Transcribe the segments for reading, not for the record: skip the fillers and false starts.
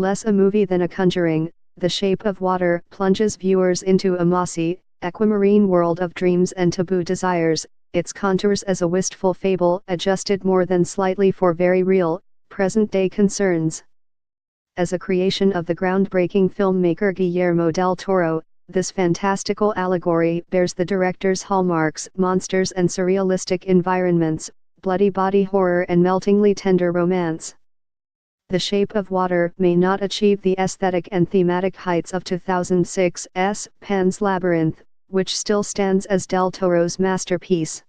Less a movie than a conjuring, The Shape of Water plunges viewers into a mossy, aquamarine world of dreams and taboo desires, its contours as a wistful fable adjusted more than slightly for very real, present-day concerns. As a creation of the groundbreaking filmmaker Guillermo del Toro, this fantastical allegory bears the director's hallmarks: monsters and surrealistic environments, bloody body horror and meltingly tender romance. The Shape of Water may not achieve the aesthetic and thematic heights of 2006's Pan's Labyrinth, which still stands as Del Toro's masterpiece.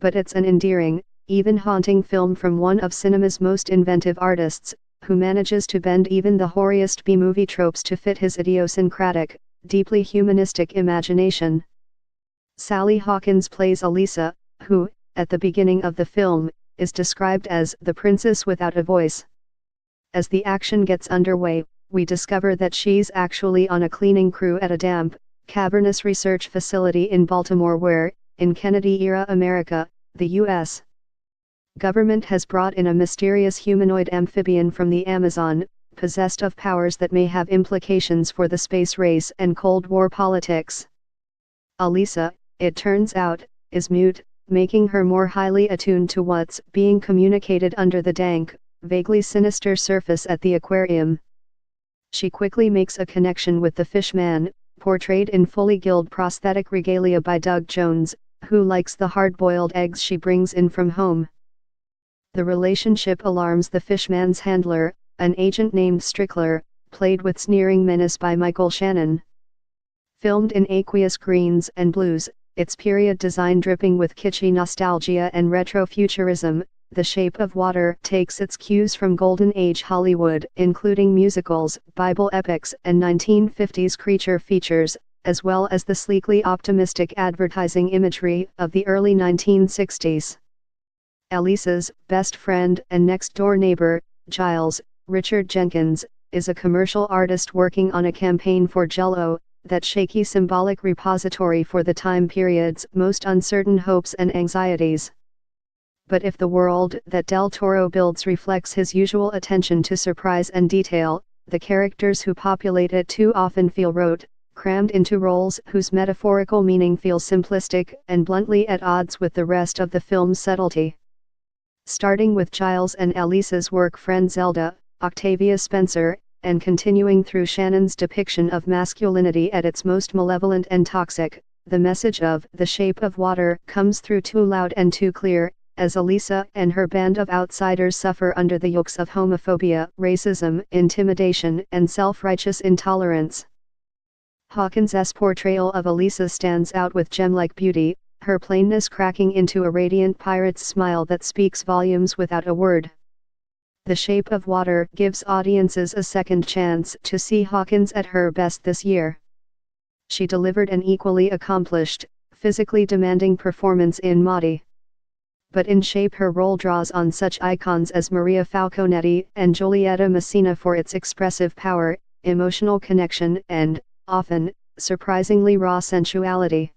But it's an endearing, even haunting film from one of cinema's most inventive artists, who manages to bend even the hoariest B-movie tropes to fit his idiosyncratic, deeply humanistic imagination. Sally Hawkins plays Elisa, who, at the beginning of the film, is described as the princess without a voice. As the action gets underway, we discover that she's actually on a cleaning crew at a damp, cavernous research facility in Baltimore where, in Kennedy-era America, the U.S. government has brought in a mysterious humanoid amphibian from the Amazon, possessed of powers that may have implications for the space race and Cold War politics. Elisa, it turns out, is mute, making her more highly attuned to what's being communicated under the dank, vaguely sinister surface at the aquarium. She quickly makes a connection with the fishman, portrayed in fully gilded prosthetic regalia by Doug Jones, who likes the hard-boiled eggs she brings in from home. The relationship alarms the fishman's handler, an agent named Strickler, played with sneering menace by Michael Shannon. Filmed in aqueous greens and blues, its period design dripping with kitschy nostalgia and retro-futurism, The Shape of Water takes its cues from Golden Age Hollywood, including musicals, Bible epics, and 1950s creature features, as well as the sleekly optimistic advertising imagery of the early 1960s. Elisa's best friend and next-door neighbor, Giles, Richard Jenkins, is a commercial artist working on a campaign for Jell-O, that shaky symbolic repository for the time period's most uncertain hopes and anxieties. But if the world that Del Toro builds reflects his usual attention to surprise and detail, the characters who populate it too often feel rote, crammed into roles whose metaphorical meaning feels simplistic and bluntly at odds with the rest of the film's subtlety. Starting with Giles and Elisa's work friend Zelda, Octavia Spencer, and continuing through Shannon's depiction of masculinity at its most malevolent and toxic, the message of The Shape of Water comes through too loud and too clear, as Elisa and her band of outsiders suffer under the yokes of homophobia, racism, intimidation, and self-righteous intolerance. Hawkins's portrayal of Elisa stands out with gem-like beauty, her plainness cracking into a radiant pirate's smile that speaks volumes without a word. The Shape of Water gives audiences a second chance to see Hawkins at her best this year. She delivered an equally accomplished, physically demanding performance in Maudie. But in Shape her role draws on such icons as Maria Falconetti and Giulietta Messina for its expressive power, emotional connection and, often, surprisingly raw sensuality.